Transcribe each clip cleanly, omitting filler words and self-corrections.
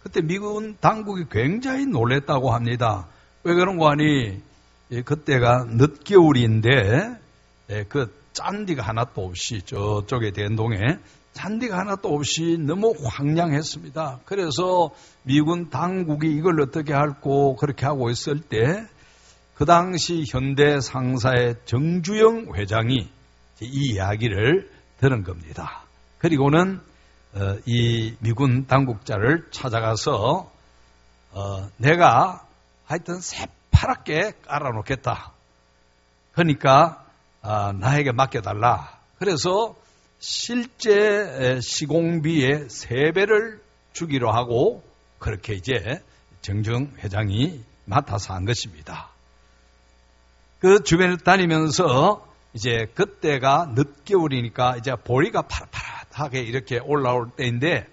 그때 미군 당국이 굉장히 놀랬다고 합니다. 왜 그런가 하니 그때가 늦겨울인데 그 잔디가 하나도 없이 저쪽에 대동에 잔디가 하나도 없이 너무 황량했습니다. 그래서 미군 당국이 이걸 어떻게 할고 그렇게 하고 있을 때 그 당시 현대 상사의 정주영 회장이 이 이야기를 들은 겁니다. 그리고는 이 미군 당국자를 찾아가서 내가 하여튼 새파랗게 깔아놓겠다. 그러니까 나에게 맡겨달라. 그래서 실제 시공비의 3배를 주기로 하고 그렇게 이제 정주영 회장이 맡아서 한 것입니다. 그 주변을 다니면서 이제 그때가 늦겨울이니까 이제 보리가 파릇파릇하게 이렇게 올라올 때인데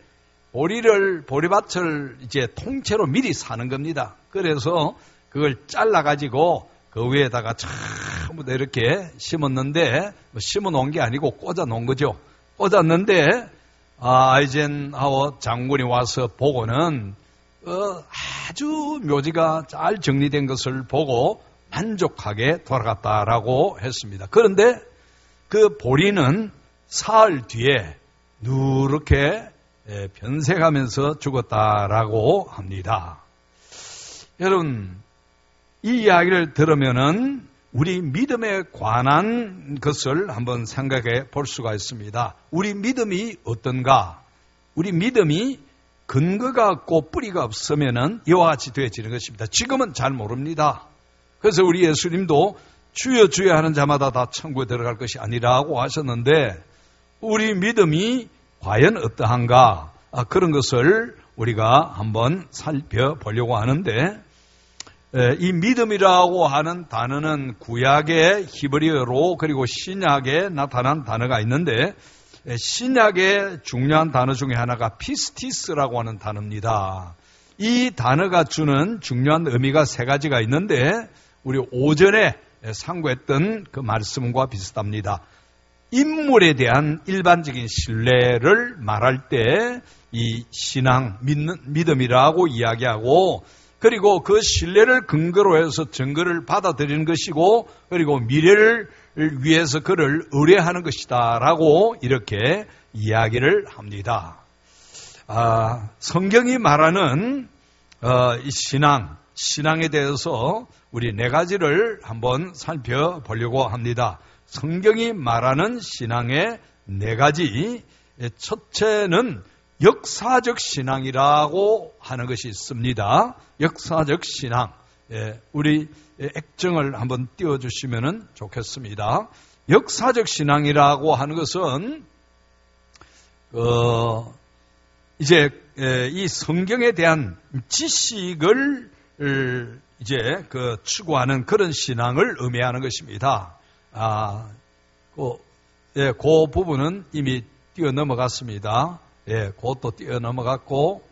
보리밭을 이제 통째로 미리 사는 겁니다. 그래서 그걸 잘라가지고 그 위에다가 전부 다 이렇게 심었는데 심어 놓은 게 아니고 꽂아 놓은 거죠. 꽂았는데 아이젠하워 장군이 와서 보고는 아주 묘지가 잘 정리된 것을 보고 만족하게 돌아갔다라고 했습니다. 그런데 그 보리는 사흘 뒤에 누렇게 변색하면서 죽었다라고 합니다. 여러분, 이 이야기를 들으면은 우리 믿음에 관한 것을 한번 생각해 볼 수가 있습니다. 우리 믿음이 어떤가? 우리 믿음이 근거가 없고 뿌리가 없으면은 이와 같이 되어지는 것입니다. 지금은 잘 모릅니다. 그래서 우리 예수님도 주여 주여 하는 자마다 다 천국에 들어갈 것이 아니라고 하셨는데 우리 믿음이 과연 어떠한가? 그런 것을 우리가 한번 살펴보려고 하는데 이 믿음이라고 하는 단어는 구약의 히브리어로 그리고 신약에 나타난 단어가 있는데 신약의 중요한 단어 중에 하나가 피스티스라고 하는 단어입니다. 이 단어가 주는 중요한 의미가 3가지가 있는데 우리 오전에 상고했던 그 말씀과 비슷합니다. 인물에 대한 일반적인 신뢰를 말할 때 이 신앙, 믿음이라고 이야기하고 그리고 그 신뢰를 근거로 해서 증거를 받아들이는 것이고 그리고 미래를 위해서 그를 의뢰하는 것이다 라고 이렇게 이야기를 합니다. 성경이 말하는 이 신앙에 대해서 우리 4가지를 한번 살펴보려고 합니다. 성경이 말하는 신앙의 4가지. 첫째는 역사적 신앙이라고 하는 것이 있습니다. 역사적 신앙. 우리 액정을 한번 띄워주시면 좋겠습니다. 역사적 신앙이라고 하는 것은 이제 이 성경에 대한 지식을 이제 추구하는 그런 신앙을 의미하는 것입니다. 그 부분은 이미 뛰어넘어갔습니다. 그것도 뛰어넘어갔고,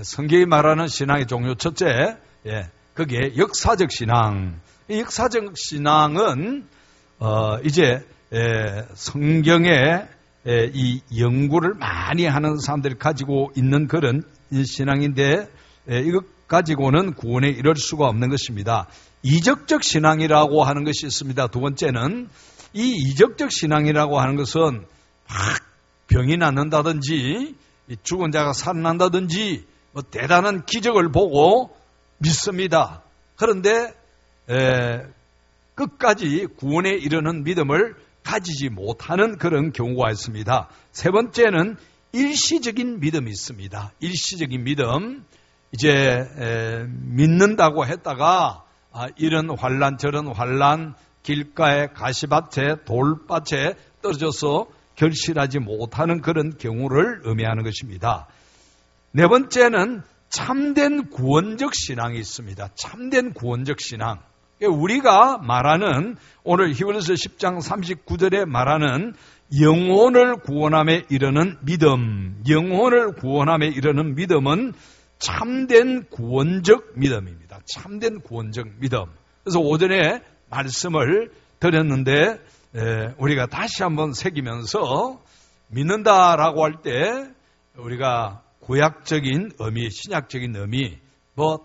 성경이 말하는 신앙의 종류 첫째, 그게 역사적 신앙. 이 역사적 신앙은 이제 성경에 이 연구를 많이 하는 사람들이 가지고 있는 그런 신앙인데 이것 가지고는 구원에 이를 수가 없는 것입니다. 이적적 신앙이라고 하는 것이 있습니다. 두 번째는 이 이적적 신앙이라고 하는 것은 막 병이 낫는다든지 죽은 자가 살아난다든지 대단한 기적을 보고 믿습니다. 그런데 끝까지 구원에 이르는 믿음을 가지지 못하는 그런 경우가 있습니다. 세 번째는 일시적인 믿음이 있습니다. 일시적인 믿음. 이제 믿는다고 했다가 이런 환난 저런 환난 길가에 가시밭에 돌밭에 떨어져서 결실하지 못하는 그런 경우를 의미하는 것입니다. 네 번째는 참된 구원적 신앙이 있습니다. 참된 구원적 신앙. 우리가 말하는 오늘 히브리서 10장 39절에 말하는 영혼을 구원함에 이르는 믿음, 영혼을 구원함에 이르는 믿음은 참된 구원적 믿음입니다. 참된 구원적 믿음. 그래서 오전에 말씀을 드렸는데 우리가 다시 한번 새기면서 믿는다라고 할 때 우리가 구약적인 의미, 신약적인 의미,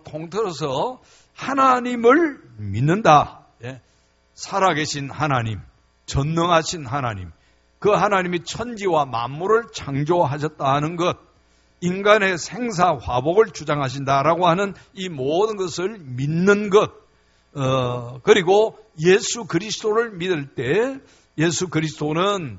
통틀어서 하나님을 믿는다. 예. 살아계신 하나님, 전능하신 하나님, 그 하나님이 천지와 만물을 창조하셨다는 것, 인간의 생사 화복을 주장하신다라고 하는 이 모든 것을 믿는 것, 그리고 예수 그리스도를 믿을 때 예수 그리스도는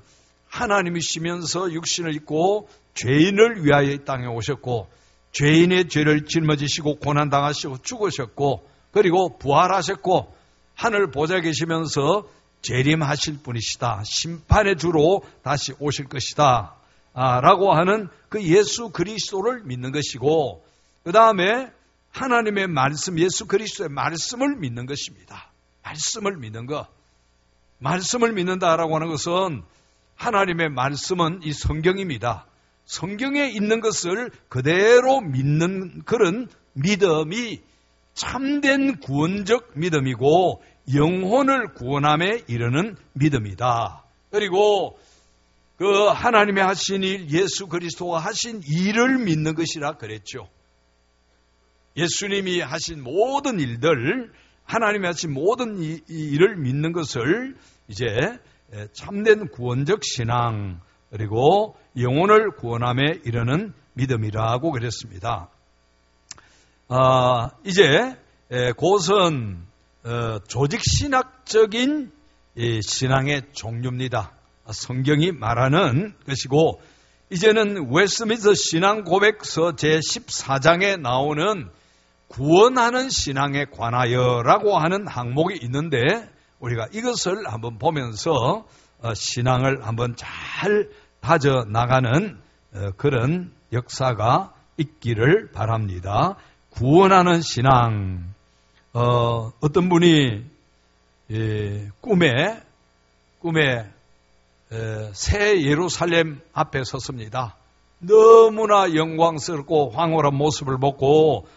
하나님이시면서 육신을 입고 죄인을 위하여 이 땅에 오셨고 죄인의 죄를 짊어지시고 고난당하시고 죽으셨고 그리고 부활하셨고 하늘 보좌에 계시면서 재림하실 분이시다. 심판의 주로 다시 오실 것이다. 라고 하는 그 예수 그리스도를 믿는 것이고 그 다음에 하나님의 말씀, 예수 그리스도의 말씀을 믿는 것입니다. 말씀을 믿는 것. 말씀을 믿는다라고 하는 것은 하나님의 말씀은 이 성경입니다. 성경에 있는 것을 그대로 믿는 그런 믿음이 참된 구원적 믿음이고 영혼을 구원함에 이르는 믿음이다. 그리고 그 하나님의 하신 일, 예수 그리스도가 하신 일을 믿는 것이라 그랬죠. 예수님이 하신 모든 일들, 하나님이 하신 모든 일을 믿는 것을 이제 참된 구원적 신앙, 그리고 영혼을 구원함에 이르는 믿음이라고 그랬습니다. 이제 그것은 조직신학적인 신앙의 종류입니다. 성경이 말하는 것이고 이제는 웨스트민스터 신앙고백서 제14장에 나오는 구원하는 신앙에 관하여라고 하는 항목이 있는데 우리가 이것을 한번 보면서 신앙을 한번 잘 다져나가는 그런 역사가 있기를 바랍니다. 구원하는 신앙. 어떤 분이 꿈에 새 예루살렘 앞에 섰습니다. 너무나 영광스럽고 황홀한 모습을 보고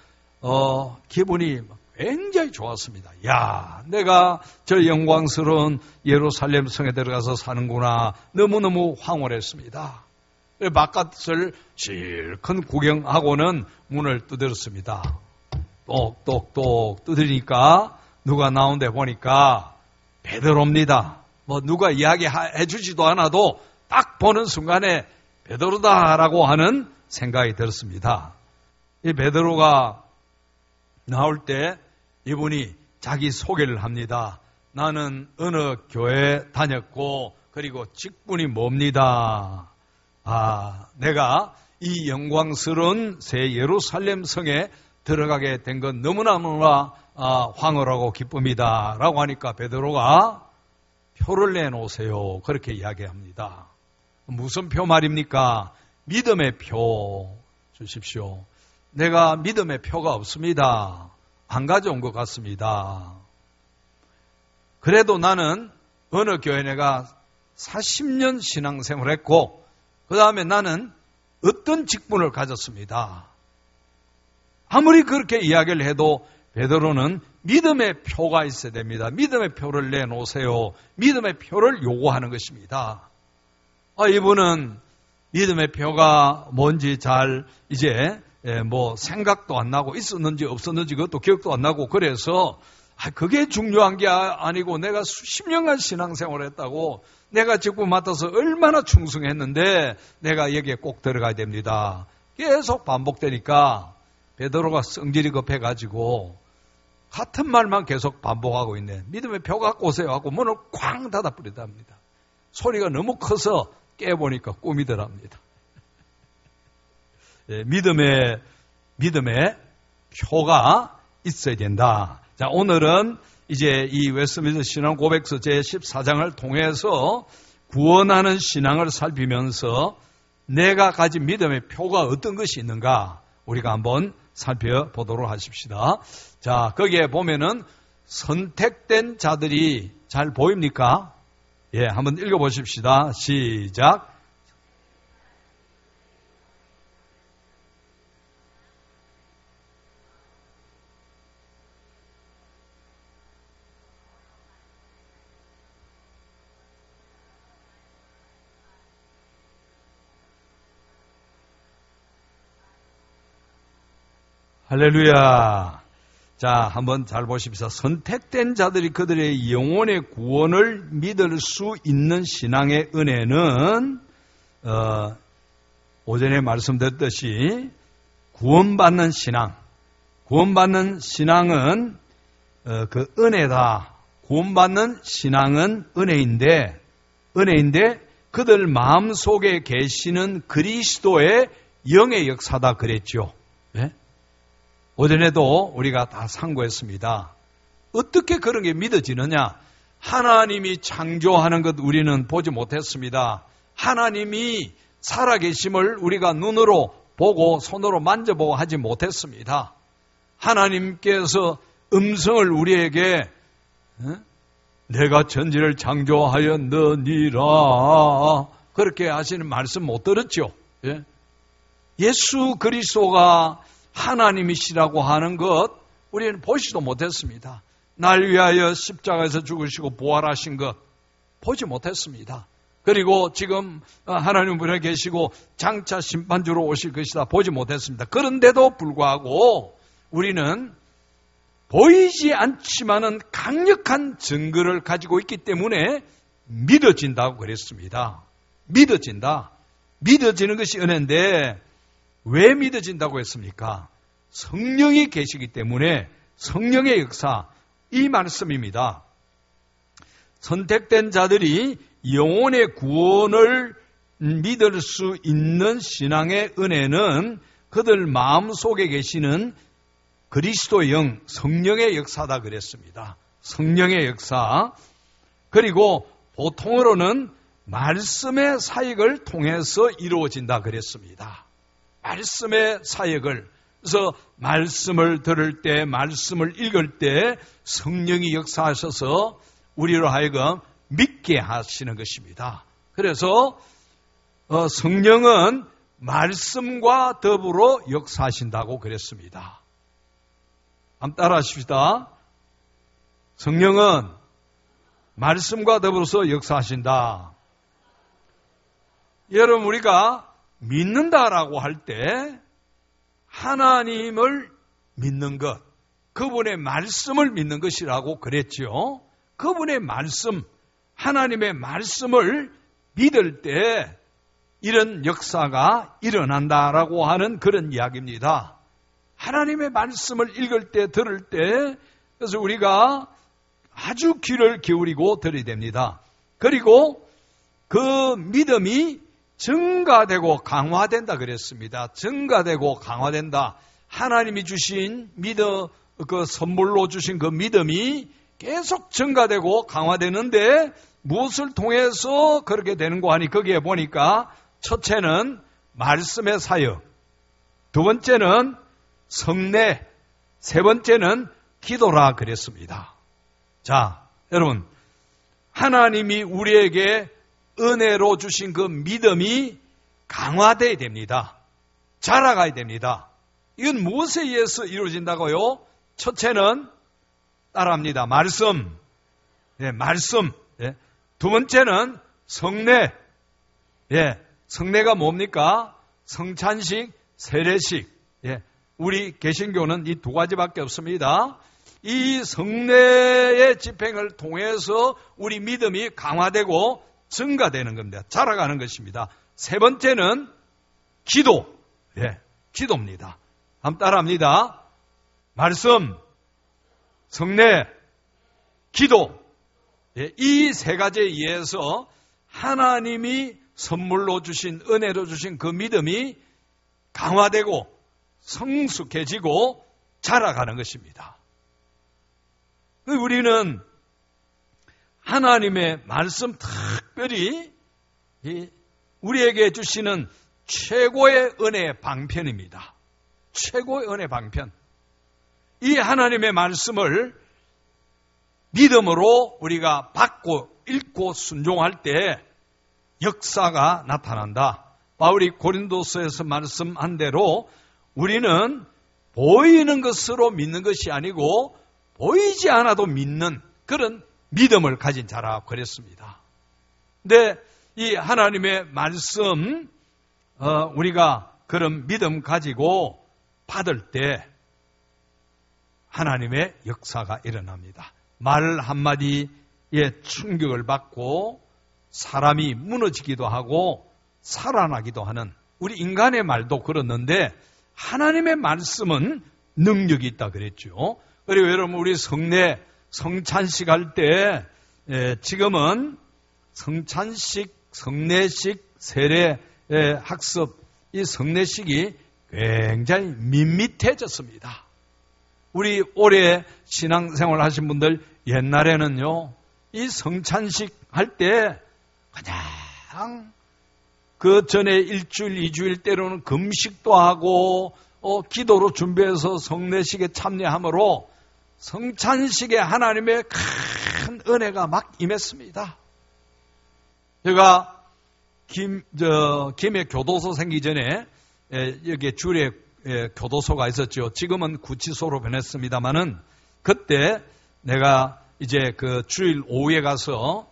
기분이 굉장히 좋았습니다. 야, 내가 저 영광스러운 예루살렘 성에 들어가서 사는구나. 너무너무 황홀했습니다. 바깥을 실컷 구경하고는 문을 두드렸습니다. 똑똑똑 두드리니까 누가 나온데 보니까 베드로입니다. 누가 이야기해 주지도 않아도 딱 보는 순간에 베드로다라고 하는 생각이 들었습니다. 이 베드로가 나올 때 이분이 자기 소개를 합니다. 나는 어느 교회에 다녔고 그리고 직분이 뭡니다. 내가 이 영광스러운 새 예루살렘 성에 들어가게 된 건 너무나 황홀하고 기쁩니다. 라고 하니까 베드로가 표를 내놓으세요. 그렇게 이야기합니다. 무슨 표 말입니까? 믿음의 표 주십시오. 내가 믿음의 표가 없습니다. 안 가져온 것 같습니다. 그래도 나는 어느 교회 내가 40년 신앙생활을 했고 그 다음에 나는 어떤 직분을 가졌습니다. 아무리 그렇게 이야기를 해도 베드로는 믿음의 표가 있어야 됩니다. 믿음의 표를 내놓으세요. 믿음의 표를 요구하는 것입니다. 이분은 믿음의 표가 뭔지 잘 이제 생각도 안 나고 있었는지 없었는지 그것도 기억도 안 나고 그래서 그게 중요한 게 아니고 내가 수십 년간 신앙생활을 했다고 내가 직분 맡아서 얼마나 충성했는데 내가 여기에 꼭 들어가야 됩니다. 계속 반복되니까 베드로가 성질이 급해가지고 같은 말만 계속 반복하고 있네. 믿음의 표 갖고 오세요 하고 문을 쾅 닫아버리답니다. 소리가 너무 커서 깨보니까 꿈이더랍니다. 믿음의 표가 있어야 된다. 자, 오늘은 이제 이 웨스트민스터 신앙 고백서 제14장을 통해서 구원하는 신앙을 살피면서 내가 가진 믿음의 표가 어떤 것이 있는가 우리가 한번 살펴보도록 하십시다. 자, 거기에 보면은 선택된 자들이 잘 보입니까? 예, 한번 읽어보십시다. 시작. 할렐루야. 자, 한번 잘 보십시오. 선택된 자들이 그들의 영혼의 구원을 믿을 수 있는 신앙의 은혜는 오전에 말씀드렸듯이 구원받는 신앙은 그 은혜다. 구원받는 신앙은 은혜인데 그들 마음속에 계시는 그리스도의 영의 역사다 그랬죠. 네? 오전에도 우리가 다 상고했습니다. 어떻게 그런 게 믿어지느냐? 하나님이 창조하는 것 우리는 보지 못했습니다. 하나님이 살아계심을 우리가 눈으로 보고 손으로 만져보고 하지 못했습니다. 하나님께서 음성을 우리에게 내가 천지를 창조하였느니라 그렇게 하시는 말씀 못 들었죠. 예수 그리스도가 하나님이시라고 하는 것 우리는 보지도 못했습니다. 날 위하여 십자가에서 죽으시고 부활하신 것 보지 못했습니다. 그리고 지금 하나님 분에 계시고 장차 심판주로 오실 것이다 보지 못했습니다. 그런데도 불구하고 우리는 보이지 않지만은 강력한 증거를 가지고 있기 때문에 믿어진다고 그랬습니다. 믿어지는 것이 은혜인데 왜 믿어진다고 했습니까? 성령이 계시기 때문에 성령의 역사, 이 말씀입니다. 선택된 자들이 영혼의 구원을 믿을 수 있는 신앙의 은혜는 그들 마음속에 계시는 그리스도의 영, 성령의 역사다 그랬습니다. 성령의 역사. 그리고 보통으로는 말씀의 사역을 통해서 이루어진다 그랬습니다. 말씀의 사역을. 그래서 말씀을 들을 때, 말씀을 읽을 때 성령이 역사하셔서 우리로 하여금 믿게 하시는 것입니다. 그래서 성령은 말씀과 더불어 역사하신다고 그랬습니다. 한번 따라 하십시다. 성령은 말씀과 더불어서 역사하신다. 여러분, 우리가 믿는다라고 할 때 하나님을 믿는 것, 그분의 말씀을 믿는 것이라고 그랬죠. 그분의 말씀, 하나님의 말씀을 믿을 때 이런 역사가 일어난다라고 하는 그런 이야기입니다. 하나님의 말씀을 읽을 때, 들을 때, 그래서 우리가 아주 귀를 기울이고 들어야 됩니다. 그리고 그 믿음이 증가되고 강화된다 그랬습니다. 증가되고 강화된다. 하나님이 주신 그 선물로 주신 그 믿음이 계속 증가되고 강화되는데 무엇을 통해서 그렇게 되는 거 하니 거기에 보니까 첫째는 말씀의 사역, 두 번째는 성례, 세 번째는 기도라 그랬습니다. 자, 여러분, 하나님이 우리에게 은혜로 주신 그 믿음이 강화되어야 됩니다. 자라가야 됩니다. 이건 무엇에 의해서 이루어진다고요? 첫째는 따라합니다. 말씀. 예, 말씀. 예. 두 번째는 성례. 예, 성례가 뭡니까? 성찬식, 세례식. 예, 우리 개신교는 이 두 가지밖에 없습니다. 이 성례의 집행을 통해서 우리 믿음이 강화되고 증가되는 겁니다. 자라가는 것입니다. 세 번째는 기도. 예, 기도입니다. 한번 따라합니다. 말씀, 성례, 기도. 예, 이 세 가지에 의해서 하나님이 선물로 주신, 은혜로 주신 그 믿음이 강화되고 성숙해지고 자라가는 것입니다. 우리는 하나님의 말씀, 특별히 우리에게 주시는 최고의 은혜의 방편입니다. 최고의 은혜 방편. 이 하나님의 말씀을 믿음으로 우리가 받고 읽고 순종할 때 역사가 나타난다. 바울이 고린도서에서 말씀한 대로 우리는 보이는 것으로 믿는 것이 아니고 보이지 않아도 믿는 그런 믿음을 가진 자라고 그랬습니다. 근데 이 하나님의 말씀 우리가 그런 믿음 가지고 받을 때 하나님의 역사가 일어납니다. 말 한마디에 충격을 받고 사람이 무너지기도 하고 살아나기도 하는 우리 인간의 말도 그렇는데 하나님의 말씀은 능력이 있다 그랬죠. 그리고 여러분 우리 성찬식 할 때 지금은 성찬식, 성례식, 세례 학습 이 성례식이 굉장히 밋밋해졌습니다. 우리 오래 신앙생활 하신 분들 옛날에는요 이 성찬식 할 때 그냥 그 전에 일주일, 이주일 때로는 금식도 하고 기도로 준비해서 성례식에 참여함으로 성찬식에 하나님의 큰 은혜가 막 임했습니다. 제가 김해 교도소 생기 전에 여기 주례 교도소가 있었죠. 지금은 구치소로 변했습니다만은 그때 내가 이제 그 주일 오후에 가서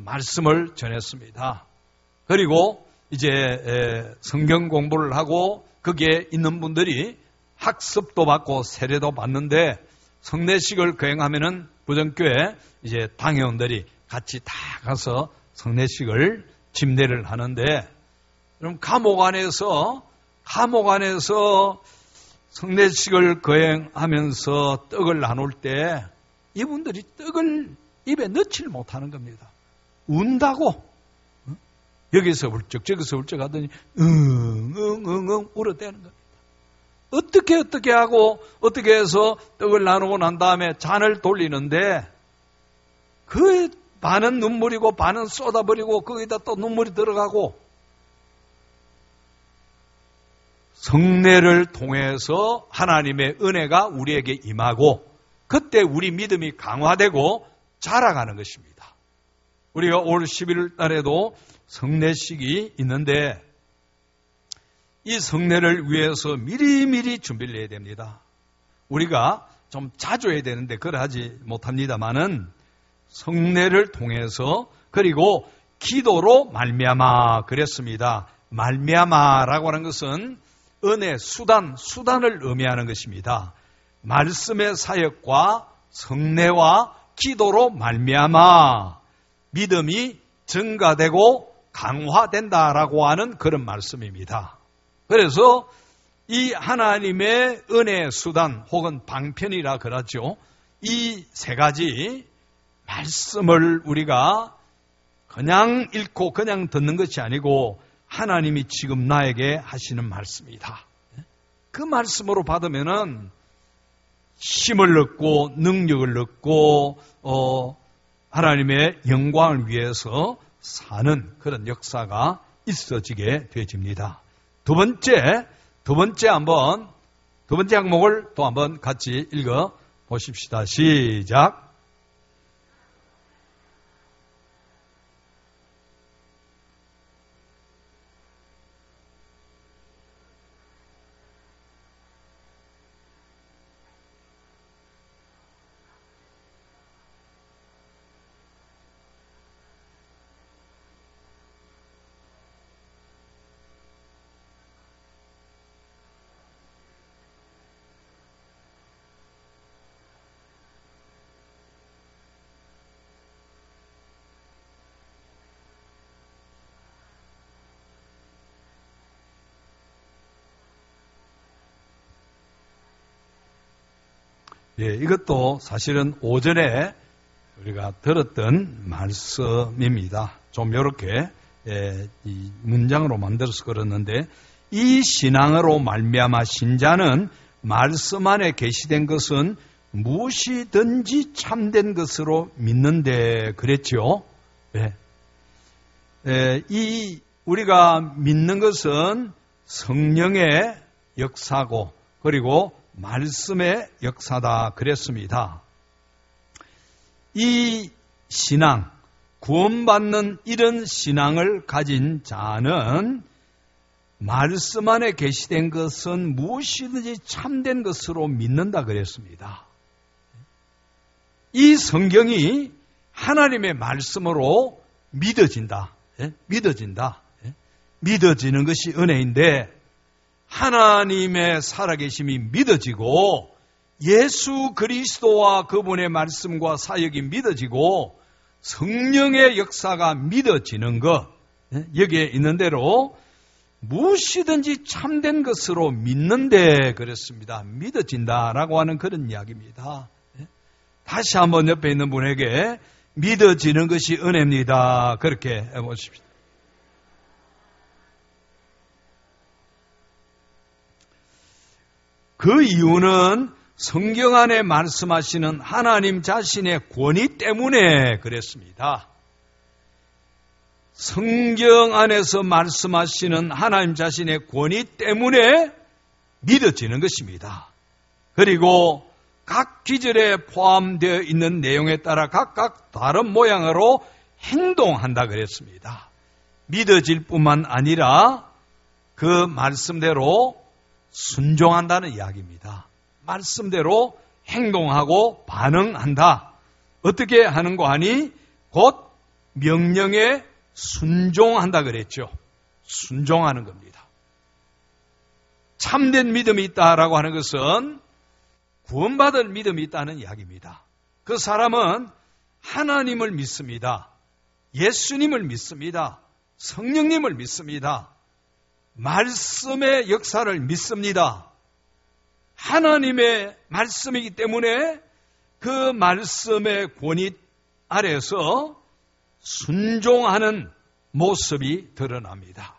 말씀을 전했습니다. 그리고 이제 성경 공부를 하고 거기에 있는 분들이 학습도 받고 세례도 받는데 성례식을 거행하면은 부정교회 이제 당회원들이 같이 다 가서 성례식을 집례를 하는데 그럼 감옥 안에서 성례식을 거행하면서 떡을 나눌 때 이분들이 떡을 입에 넣지를 못하는 겁니다. 운다고 여기서 울적 저기서 울적 하더니 응응응응 울어대는 겁니다. 어떻게 하고 어떻게 해서 떡을 나누고 난 다음에 잔을 돌리는데 그 반은 눈물이고 반은 쏟아버리고 거기다 또 눈물이 들어가고 성례를 통해서 하나님의 은혜가 우리에게 임하고 그때 우리 믿음이 강화되고 자라가는 것입니다. 우리가 올 11월 달에도 성례식이 있는데 이 성례를 위해서 미리미리 준비를 해야 됩니다. 우리가 좀 자주 해야 되는데 그걸 하지 못합니다만은 성례를 통해서 그리고 기도로 말미암아 그랬습니다. 말미암아라고 하는 것은 은혜, 수단을 의미하는 것입니다. 말씀의 사역과 성례와 기도로 말미암아 믿음이 증가되고 강화된다라고 하는 그런 말씀입니다. 그래서 이 하나님의 은혜 수단 혹은 방편이라 그러죠. 이 세 가지 말씀을 우리가 그냥 읽고 그냥 듣는 것이 아니고 하나님이 지금 나에게 하시는 말씀이다. 그 말씀으로 받으면은 힘을 얻고 능력을 얻고 하나님의 영광을 위해서 사는 그런 역사가 있어지게 되어집니다. 두 번째 항목을 또 한번 같이 읽어 보십시다. 시작. 예, 이것도 사실은 오전에 우리가 들었던 말씀입니다. 좀 이렇게 이 문장으로 만들어서 그랬는데 이 신앙으로 말미암아 신자는 말씀 안에 계시된 것은 무엇이든지 참된 것으로 믿는데 그랬죠. 예. 이 우리가 믿는 것은 성령의 역사고 그리고 말씀의 역사다 그랬습니다. 이 신앙, 구원받는 이런 신앙을 가진 자는 말씀 안에 계시된 것은 무엇이든지 참된 것으로 믿는다 그랬습니다. 이 성경이 하나님의 말씀으로 믿어진다. 믿어지는 것이 은혜인데 하나님의 살아계심이 믿어지고 예수 그리스도와 그분의 말씀과 사역이 믿어지고 성령의 역사가 믿어지는 것, 여기에 있는 대로 무엇이든지 참된 것으로 믿는데 그렇습니다. 믿어진다라고 하는 그런 이야기입니다. 다시 한번 옆에 있는 분에게 믿어지는 것이 은혜입니다. 그렇게 해보십시오. 그 이유는 성경 안에 말씀하시는 하나님 자신의 권위 때문에 그랬습니다. 성경 안에서 말씀하시는 하나님 자신의 권위 때문에 믿어지는 것입니다. 그리고 각 기절에 포함되어 있는 내용에 따라 각각 다른 모양으로 행동한다 그랬습니다. 믿어질 뿐만 아니라 그 말씀대로 순종한다는 이야기입니다. 말씀대로 행동하고 반응한다. 어떻게 하는 거 하니? 곧 명령에 순종한다 그랬죠. 순종하는 겁니다. 참된 믿음이 있다라고 하는 것은 구원받을 믿음이 있다는 이야기입니다. 그 사람은 하나님을 믿습니다. 예수님을 믿습니다. 성령님을 믿습니다. 말씀의 역사를 믿습니다. 하나님의 말씀이기 때문에 그 말씀의 권위 아래서 순종하는 모습이 드러납니다.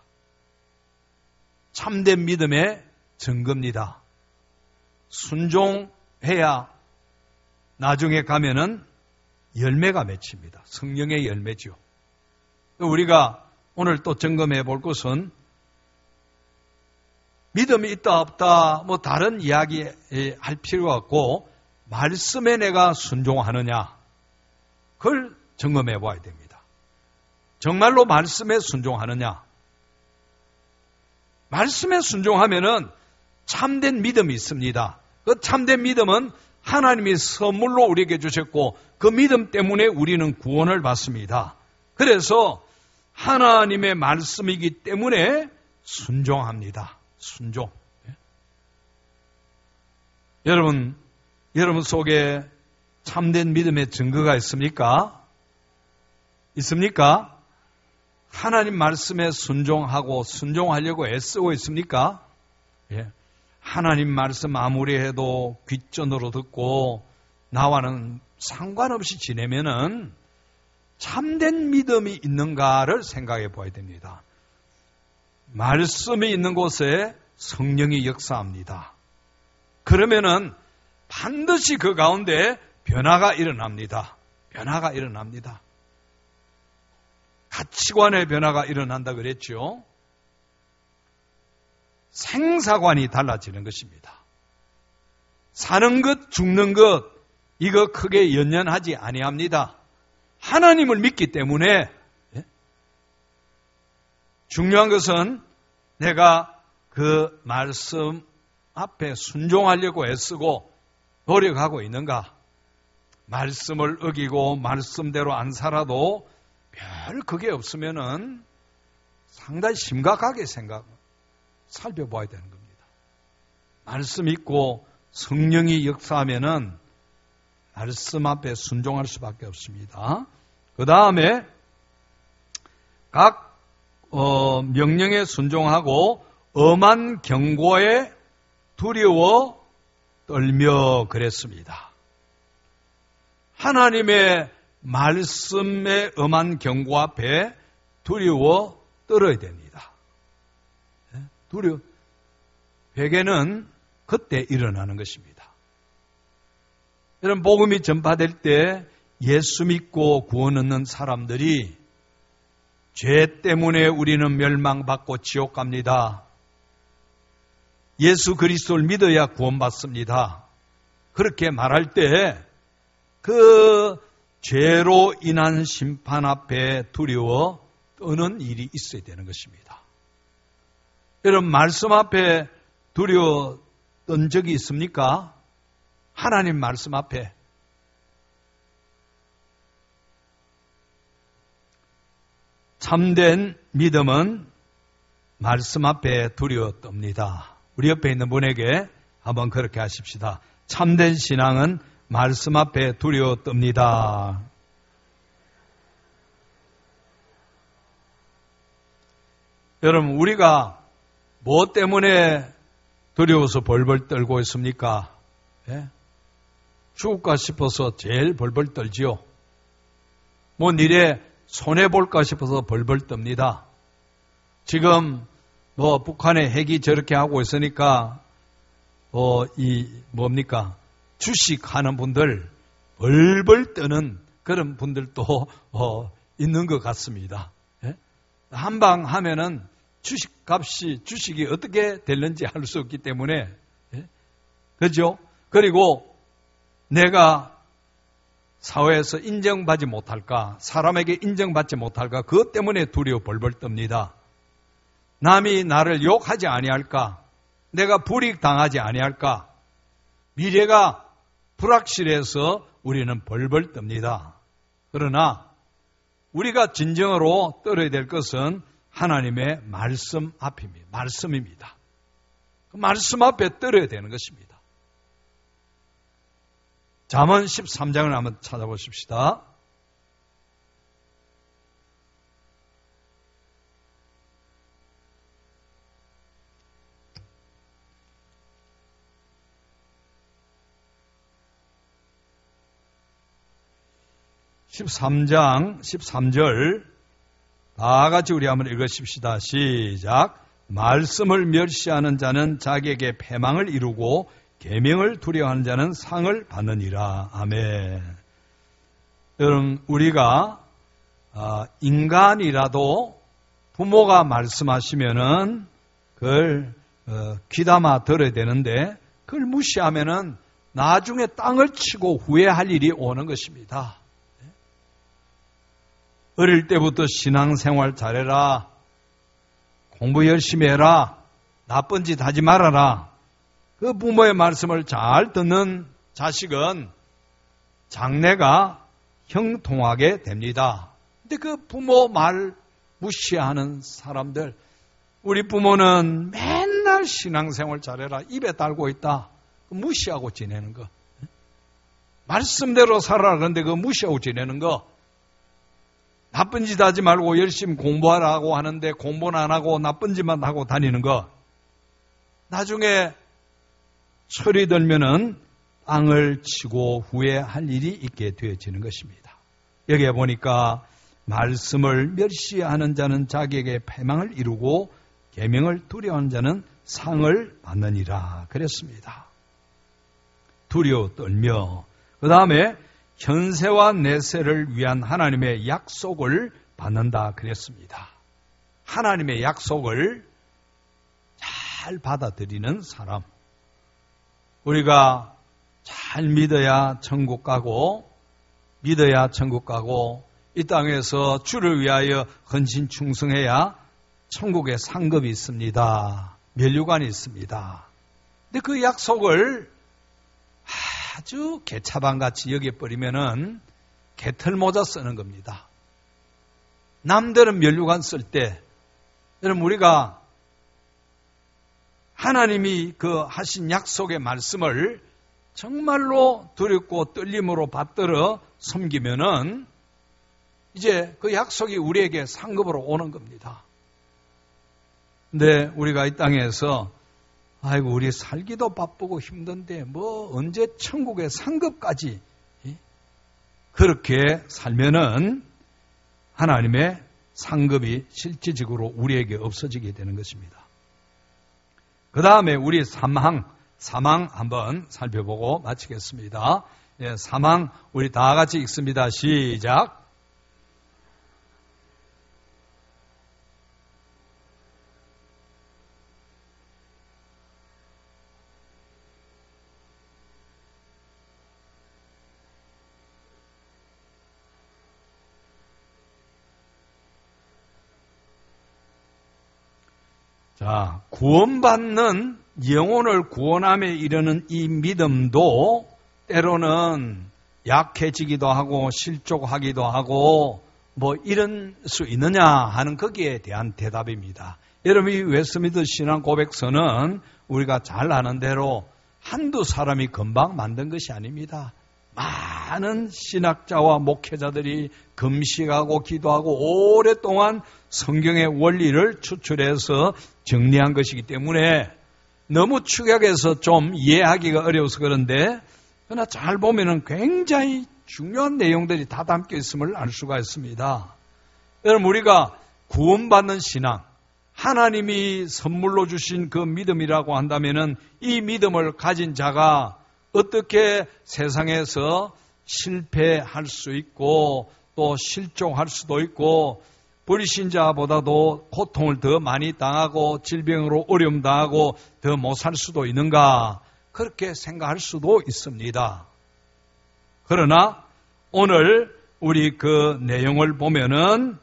참된 믿음의 증거입니다. 순종해야 나중에 가면은 열매가 맺힙니다. 성령의 열매죠. 우리가 오늘 또 점검해 볼 것은 믿음이 있다 없다 뭐 다른 이야기 할 필요가 없고 말씀에 내가 순종하느냐 그걸 점검해 봐야 됩니다. 정말로 말씀에 순종하느냐. 말씀에 순종하면은 참된 믿음이 있습니다. 그 참된 믿음은 하나님이 선물로 우리에게 주셨고 그 믿음 때문에 우리는 구원을 받습니다. 그래서 하나님의 말씀이기 때문에 순종합니다. 순종. 여러분 속에 참된 믿음의 증거가 있습니까? 있습니까? 하나님 말씀에 순종하고 순종하려고 애쓰고 있습니까? 예. 하나님 말씀 아무리 해도 귓전으로 듣고 나와는 상관없이 지내면은 참된 믿음이 있는가를 생각해 봐야 됩니다. 말씀이 있는 곳에 성령이 역사합니다. 그러면은 반드시 그 가운데 변화가 일어납니다. 변화가 일어납니다. 가치관의 변화가 일어난다 그랬죠. 생사관이 달라지는 것입니다. 사는 것, 죽는 것 이거 크게 연연하지 아니합니다. 하나님을 믿기 때문에 중요한 것은 내가 그 말씀 앞에 순종하려고 애쓰고 노력하고 있는가. 말씀을 어기고 말씀대로 안 살아도 별 그게 없으면은 상당히 심각하게 살펴봐야 되는 겁니다. 말씀 있고 성령이 역사하면은 말씀 앞에 순종할 수밖에 없습니다. 그 다음에 각 명령에 순종하고 엄한 경고에 두려워 떨며 그랬습니다. 하나님의 말씀의 엄한 경고 앞에 두려워 떨어야 됩니다. 회개는 그때 일어나는 것입니다. 여러분 복음이 전파될 때 예수 믿고 구원 얻는 사람들이 죄 때문에 우리는 멸망받고 지옥 갑니다. 예수 그리스도를 믿어야 구원받습니다. 그렇게 말할 때 그 죄로 인한 심판 앞에 두려워 떠는 일이 있어야 되는 것입니다. 여러분 말씀 앞에 두려워 떤 적이 있습니까? 하나님 말씀 앞에. 참된 믿음은 말씀 앞에 두려워 떱니다. 우리 옆에 있는 분에게 한번 그렇게 하십시다. 참된 신앙은 말씀 앞에 두려워 떱니다. 여러분, 우리가 무엇 때문에 두려워서 벌벌 떨고 있습니까? 예? 죽을까 싶어서 제일 벌벌 떨지요. 일에 손해볼까 싶어서 벌벌 떱니다. 지금 북한의 핵이 저렇게 하고 있으니까 주식하는 분들 벌벌 떠는 그런 분들도 있는 것 같습니다. 예? 한방 하면은 주식이 어떻게 될는지 알 수 없기 때문에, 예? 그죠? 그리고 내가 사회에서 인정받지 못할까, 사람에게 인정받지 못할까, 그것 때문에 두려워 벌벌 떱니다. 남이 나를 욕하지 아니할까, 내가 불이익당하지 아니할까, 미래가 불확실해서 우리는 벌벌 떱니다. 그러나 우리가 진정으로 떨어야 될 것은 하나님의 말씀 앞입니다. 말씀입니다. 그 말씀 앞에 떨어야 되는 것입니다. 잠언 13장을 한번 찾아보십시다. (13장) 13절 다 같이 우리 한번 읽으십시다. 시작. 말씀을 멸시하는 자는 자기에게 패망을 이루고 계명을 두려워하는 자는 상을 받느니라. 아멘. 여러분, 우리가 인간이라도 부모가 말씀하시면은 그걸 귀담아 들어야 되는데, 그걸 무시하면은 나중에 땅을 치고 후회할 일이 오는 것입니다. 어릴 때부터 신앙생활 잘해라, 공부 열심히 해라, 나쁜 짓 하지 말아라, 그 부모의 말씀을 잘 듣는 자식은 장래가 형통하게 됩니다. 근데 그 부모 말 무시하는 사람들, 우리 부모는 맨날 신앙생활 잘해라, 입에 달고 있다, 무시하고 지내는 거, 말씀대로 살아라, 그런데 그거 무시하고 지내는 거, 나쁜 짓 하지 말고 열심히 공부하라고 하는데 공부는 안 하고 나쁜 짓만 하고 다니는 거, 나중에 철이 들면은 땅을 치고 후회할 일이 있게 되어지는 것입니다. 여기에 보니까 말씀을 멸시하는 자는 자기에게 패망을 이루고 계명을 두려워하는 자는 상을 받느니라 그랬습니다. 두려워 떨며, 그 다음에 현세와 내세를 위한 하나님의 약속을 받는다 그랬습니다. 하나님의 약속을 잘 받아들이는 사람, 우리가 잘 믿어야 천국 가고, 이 땅에서 주를 위하여 헌신 충성해야 천국에 상급이 있습니다. 면류관이 있습니다. 근데 그 약속을 아주 개차반같이 여겨버리면은 개털모자 쓰는 겁니다. 남들은 면류관 쓸 때, 여러분, 우리가 하나님이 그 하신 약속의 말씀을 정말로 두렵고 떨림으로 받들어 섬기면은 이제 그 약속이 우리에게 상급으로 오는 겁니다. 근데 우리가 이 땅에서 아이고, 우리 살기도 바쁘고 힘든데 언제 천국의 상급까지 그렇게 살면은 하나님의 상급이 실질적으로 우리에게 없어지게 되는 것입니다. 그 다음에 우리 사망 한번 살펴보고 마치겠습니다. 예, 사망 우리 다 같이 읽습니다. 시작. 자, 구원받는 영혼을 구원함에 이르는 이 믿음도 때로는 약해지기도 하고 실족하기도 하고 이런 수 있느냐 하는 거기에 대한 대답입니다. 여러분, 이 웨스트민스터 신앙 고백서는 우리가 잘 아는 대로 한두 사람이 금방 만든 것이 아닙니다. 많은 신학자와 목회자들이 금식하고 기도하고 오랫동안 성경의 원리를 추출해서 정리한 것이기 때문에 너무 축약해서 좀 이해하기가 어려워서 그런데 그러나 잘 보면은 굉장히 중요한 내용들이 다 담겨 있음을 알 수가 있습니다. 여러분, 우리가 구원받는 신앙, 하나님이 선물로 주신 그 믿음이라고 한다면은 이 믿음을 가진 자가 어떻게 세상에서 실패할 수 있고 또 실족할 수도 있고 불신자보다도 고통을 더 많이 당하고 질병으로 어려움 당하고 더 못 살 수도 있는가, 그렇게 생각할 수도 있습니다. 그러나 오늘 우리 그 내용을 보면은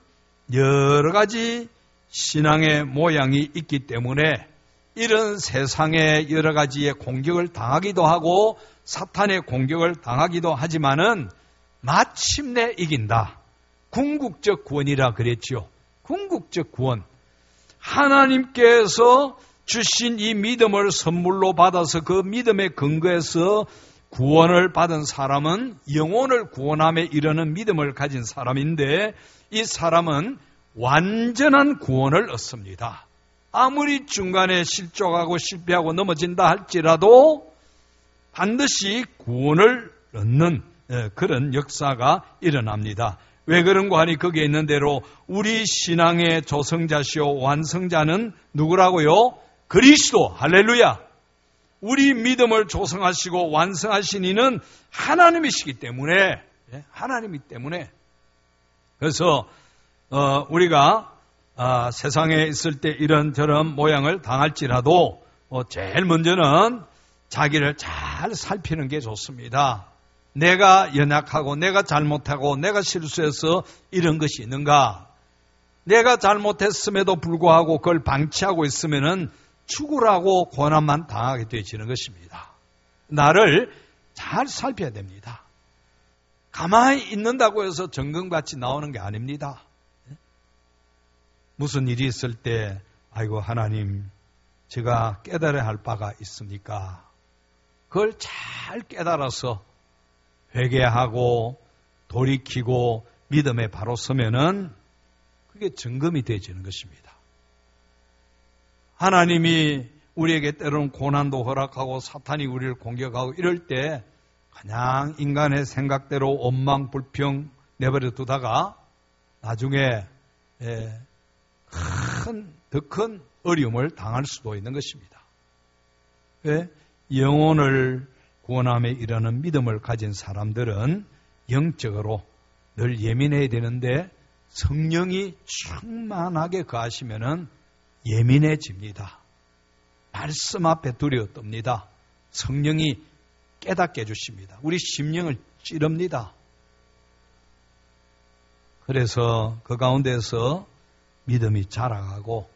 여러 가지 신앙의 모양이 있기 때문에 이런 세상의 여러 가지의 공격을 당하기도 하고 사탄의 공격을 당하기도 하지만은 마침내 이긴다. 궁극적 구원이라 그랬죠. 궁극적 구원. 하나님께서 주신 이 믿음을 선물로 받아서 그 믿음의 근거에서 구원을 받은 사람은 영혼을 구원함에 이르는 믿음을 가진 사람인데 이 사람은 완전한 구원을 얻습니다. 아무리 중간에 실족하고 실패하고 넘어진다 할지라도 반드시 구원을 얻는 그런 역사가 일어납니다. 왜 그런가 하니 거기에 있는 대로 우리 신앙의 조성자시오 완성자는 누구라고요? 그리스도. 할렐루야. 우리 믿음을 조성하시고 완성하신 이는 하나님이시기 때문에, 하나님이기 때문에. 그래서 우리가 세상에 있을 때 이런저런 모양을 당할지라도 제일 먼저는 자기를 잘 살피는 게 좋습니다. 내가 연약하고 내가 잘못하고 내가 실수해서 이런 것이 있는가? 내가 잘못했음에도 불구하고 그걸 방치하고 있으면은 죽으라고 고난만 당하게 되어지는 것입니다. 나를 잘 살펴야 됩니다. 가만히 있는다고 해서 정금같이 나오는 게 아닙니다. 무슨 일이 있을 때 아이고 하나님 제가 깨달아야 할 바가 있습니까? 그걸 잘 깨달아서 회개하고 돌이키고 믿음에 바로 서면은 그게 증거이 되어지는 것입니다. 하나님이 우리에게 때로는 고난도 허락하고 사탄이 우리를 공격하고 이럴 때 그냥 인간의 생각대로 원망 불평 내버려 두다가 나중에 더 큰 어려움을 당할 수도 있는 것입니다. 왜? 영혼을 구원함에 이르는 믿음을 가진 사람들은 영적으로 늘 예민해야 되는데 성령이 충만하게 거하시면은 예민해집니다. 말씀 앞에 두려워 떱니다. 성령이 깨닫게 해주십니다. 우리 심령을 찌릅니다. 그래서 그 가운데서 믿음이 자라가고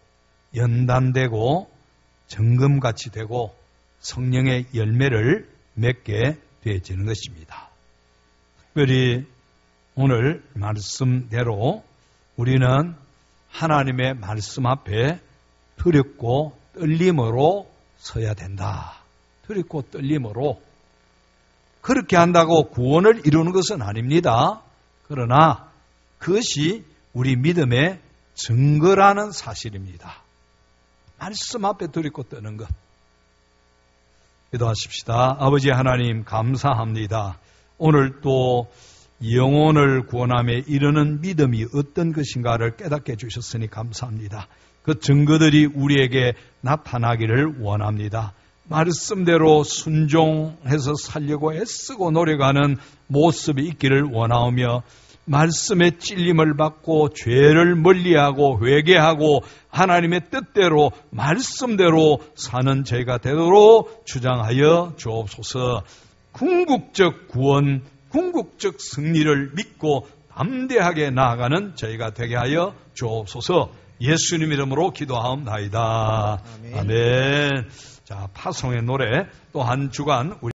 연단되고 정금같이 되고 성령의 열매를 맺게 되어지는 것입니다. 특별히 오늘 말씀대로 우리는 하나님의 말씀 앞에 두렵고 떨림으로 서야 된다. 두렵고 떨림으로. 그렇게 한다고 구원을 이루는 것은 아닙니다. 그러나 그것이 우리 믿음의 증거라는 사실입니다. 말씀 앞에 두렵고 떠는 것. 기도하십시다. 아버지 하나님 감사합니다. 오늘 또 영혼을 구원함에 이르는 믿음이 어떤 것인가를 깨닫게 해주셨으니 감사합니다. 그 증거들이 우리에게 나타나기를 원합니다. 말씀대로 순종해서 살려고 애쓰고 노력하는 모습이 있기를 원하오며 말씀의 찔림을 받고 죄를 멀리하고 회개하고 하나님의 뜻대로 말씀대로 사는 저희가 되도록 주장하여 주옵소서. 궁극적 구원, 궁극적 승리를 믿고 담대하게 나아가는 저희가 되게 하여 주옵소서. 예수님 이름으로 기도하옵나이다. 아멘. 자, 파송의 노래 또 한 주간 우리